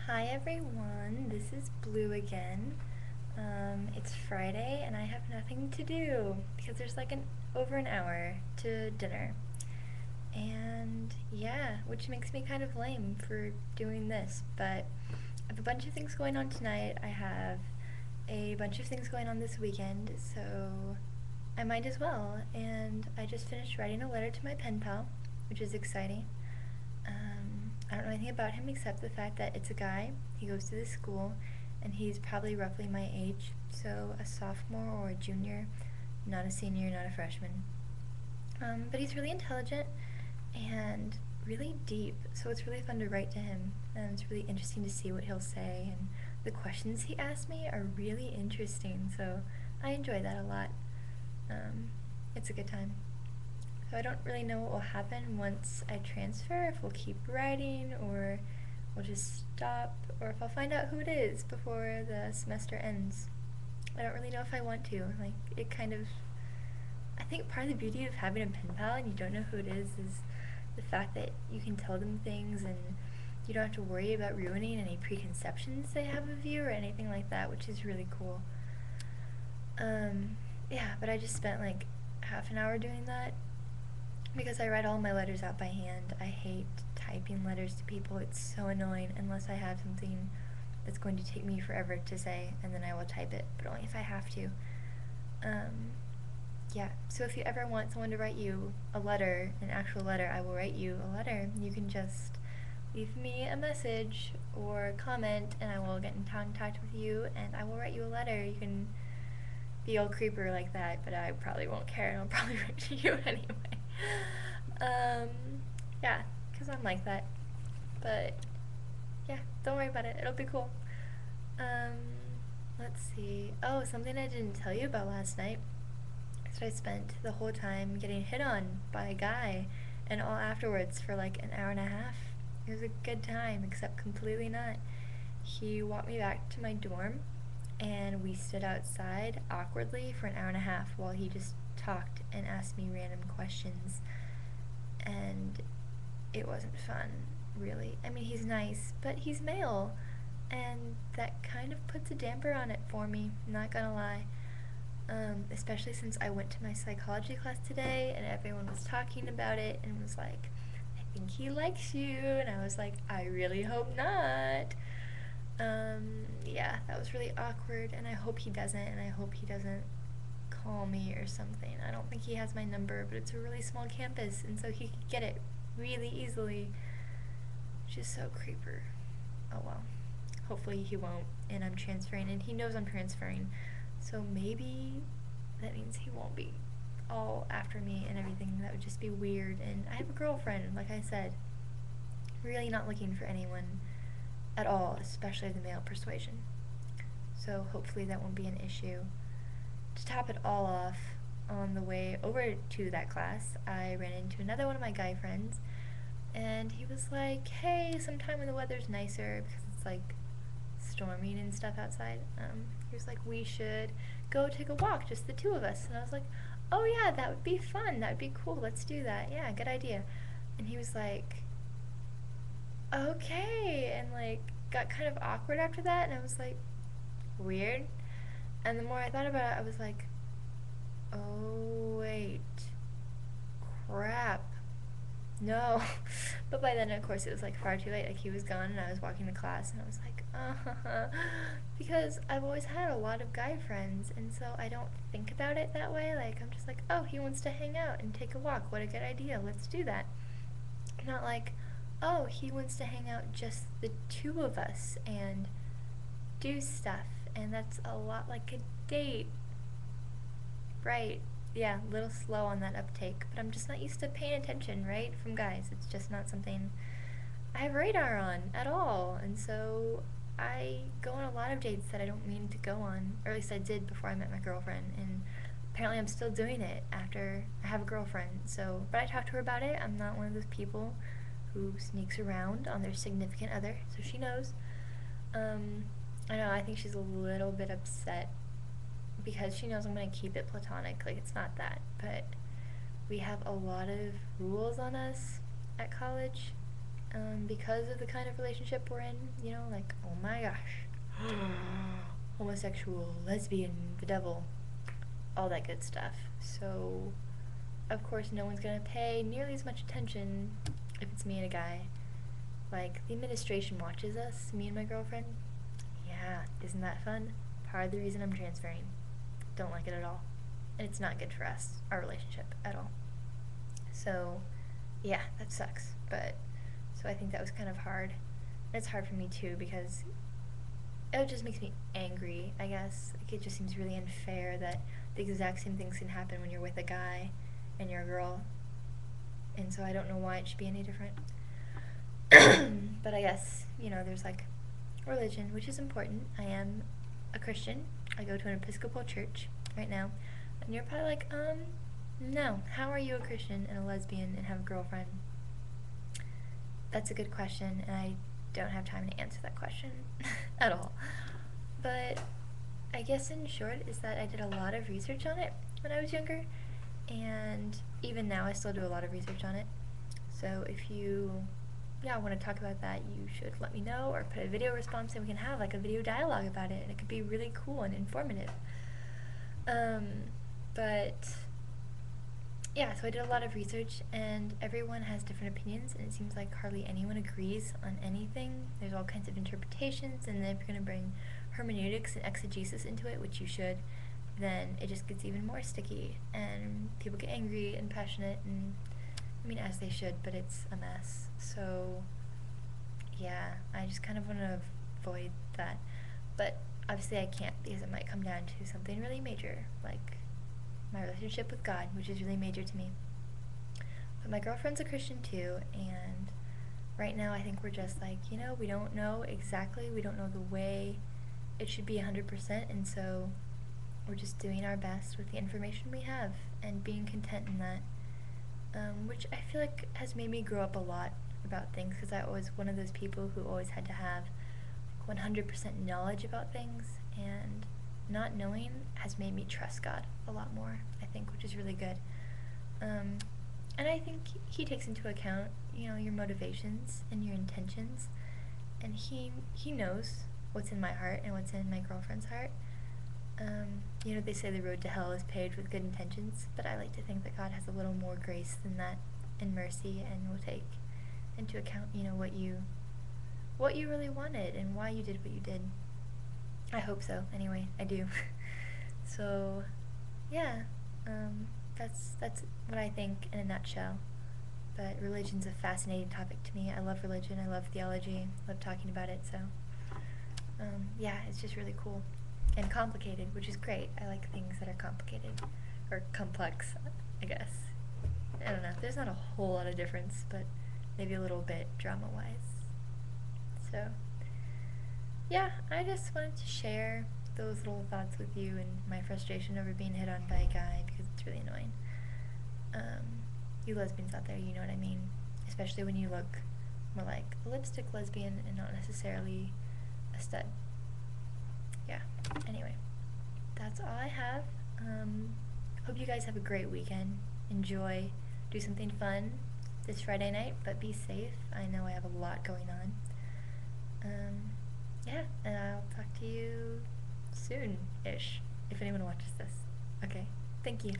Hi everyone, this is Blue again. It's Friday and I have nothing to do because there's like over an hour to dinner. And yeah, which makes me kind of lame for doing this, but I have a bunch of things going on tonight. I have a bunch of things going on this weekend, so I might as well. And I just finished writing a letter to my pen pal, which is exciting. I don't know anything about him except the fact that it's a guy. He goes to this school, and he's probably roughly my age, so a sophomore or a junior, not a senior, not a freshman. But he's really intelligent and really deep, so it's really fun to write to him, and it's really interesting to see what he'll say, and the questions he asks me are really interesting, so I enjoy that a lot. Um, it's a good time. So I don't really know what will happen once I transfer, if we'll keep writing or we'll just stop, or if I'll find out who it is before the semester ends. I don't really know if I want to. Like, it kind of. I think part of the beauty of having a pen pal and you don't know who it is the fact that you can tell them things and you don't have to worry about ruining any preconceptions they have of you or anything like that, which is really cool. Um, yeah, but I just spent like half an hour doing that because I write all my letters out by hand. I hate typing letters to people. It's so annoying unless I have something that's going to take me forever to say, and then I will type it, but only if I have to. Um, yeah, so if you ever want someone to write you a letter, an actual letter, I will write you a letter. You can just leave me a message or comment, and I will get in contact with you, and I will write you a letter. You can be all creeper like that, but I probably won't care, and I'll probably write to you anyway. um, yeah, because I'm like that. But yeah, don't worry about it. It'll be cool. Um, let's see. Oh, something I didn't tell you about last night is that I spent the whole time getting hit on by a guy, and all afterwards for like an hour and a half. It was a good time, except completely not. He walked me back to my dorm, and we stood outside awkwardly for an hour and a half while he just talked and asked me random questions. And it wasn't fun, really. I mean, he's nice, but he's male, and that kind of puts a damper on it for me, not gonna lie. Especially since I went to my psychology class today and everyone was talking about it and was like, I think he likes you. And I was like, I really hope not. Yeah, that was really awkward, and I hope he doesn't, and I hope he doesn't call me or something. I don't think he has my number, but it's a really small campus, and so he could get it really easily, which is so creeper. Oh well. Hopefully he won't, and I'm transferring, and he knows I'm transferring, so maybe that means he won't be all after me and everything. That would just be weird, and I have a girlfriend, like I said. Really not looking for anyone at all, especially the male persuasion. So hopefully that won't be an issue. To top it all off, on the way over to that class, I ran into another one of my guy friends, and he was like, hey, sometime when the weather's nicer, because it's like storming and stuff outside, he was like, we should go take a walk, just the two of us. And I was like, oh yeah, that would be fun, that would be cool, let's do that, yeah, good idea. And he was like, okay, and like got kind of awkward after that, and I was like, weird. And the more I thought about it, I was like, oh wait, crap, no. But by then, of course, it was like far too late. Like, he was gone, and I was walking to class, and I was like, because I've always had a lot of guy friends, and so I don't think about it that way. Like, I'm just like, oh, he wants to hang out and take a walk. What a good idea. Let's do that. Not like, oh, he wants to hang out just the two of us and do stuff, and that's a lot like a date. Right. Yeah, a little slow on that uptake, but I'm just not used to paying attention, right? From guys. It's just not something I have radar on at all. And so I go on a lot of dates that I don't mean to go on, or at least I did before I met my girlfriend. And apparently I'm still doing it after I have a girlfriend. So, but I talked to her about it. I'm not one of those people who sneaks around on their significant other, so she knows. Um, I know, I think she's a little bit upset because she knows I'm going to keep it platonic. Like, it's not that. But we have a lot of rules on us at college. because of the kind of relationship we're in, you know, like, oh my gosh, homosexual, lesbian, the devil, all that good stuff. So, of course, no one's gonna pay nearly as much attention if it's me and a guy. Like, the administration watches us, me and my girlfriend. Yeah, isn't that fun? Part of the reason I'm transferring. Don't like it at all. And it's not good for us, our relationship, at all. So, yeah, that sucks. But, so I think that was kind of hard. And it's hard for me too because it just makes me angry, I guess. Like, it just seems really unfair that the exact same things can happen when you're with a guy and you're a girl. And so I don't know why it should be any different. But I guess, you know, there's like religion, which is important. I am a Christian. I go to an Episcopal church right now. And you're probably like, no. How are you a Christian and a lesbian and have a girlfriend? That's a good question, and I don't have time to answer that question at all. But I guess in short is that I did a lot of research on it when I was younger, and even now I still do a lot of research on it. So if you want to talk about that, you should let me know or put a video response and we can have like a video dialogue about it, and it could be really cool and informative. But yeah, so I did a lot of research, and everyone has different opinions, and it seems like hardly anyone agrees on anything. There's all kinds of interpretations, and then if you're going to bring hermeneutics and exegesis into it, which you should, then it just gets even more sticky, and people get angry and passionate, and I mean, as they should, but it's a mess. So yeah, I just kind of want to avoid that. But obviously I can't, because it might come down to something really major, like my relationship with God, which is really major to me. But my girlfriend's a Christian too, and right now I think we're just like, you know, we don't know exactly, we don't know the way it should be 100%, and so we're just doing our best with the information we have and being content in that, which I feel like has made me grow up a lot about things, because I was one of those people who always had to have 100% knowledge about things, and not knowing has made me trust God a lot more, I think, which is really good. And I think he takes into account, you know, your motivations and your intentions, and he knows what's in my heart and what's in my girlfriend's heart. You know, they say the road to hell is paved with good intentions, but I like to think that God has a little more grace than that and mercy, and will take into account, you know, what you really wanted and why you did what you did. I hope so. Anyway, I do. So, yeah, that's what I think in a nutshell. But religion's a fascinating topic to me. I love religion. I love theology. I love talking about it. So, yeah, it's just really cool and complicated, which is great. I like things that are complicated or complex, I guess. I don't know. There's not a whole lot of difference, but maybe a little bit drama-wise. So, yeah, I just wanted to share those little thoughts with you and my frustration over being hit on by a guy, because it's really annoying. You lesbians out there, you know what I mean. Especially when you look more like a lipstick lesbian and not necessarily a stud. Yeah, anyway, that's all I have. Hope you guys have a great weekend. Enjoy. Do something fun this Friday night, but be safe. I know I have a lot going on. Yeah, and I'll talk to you soon-ish, if anyone watches this. Okay, thank you.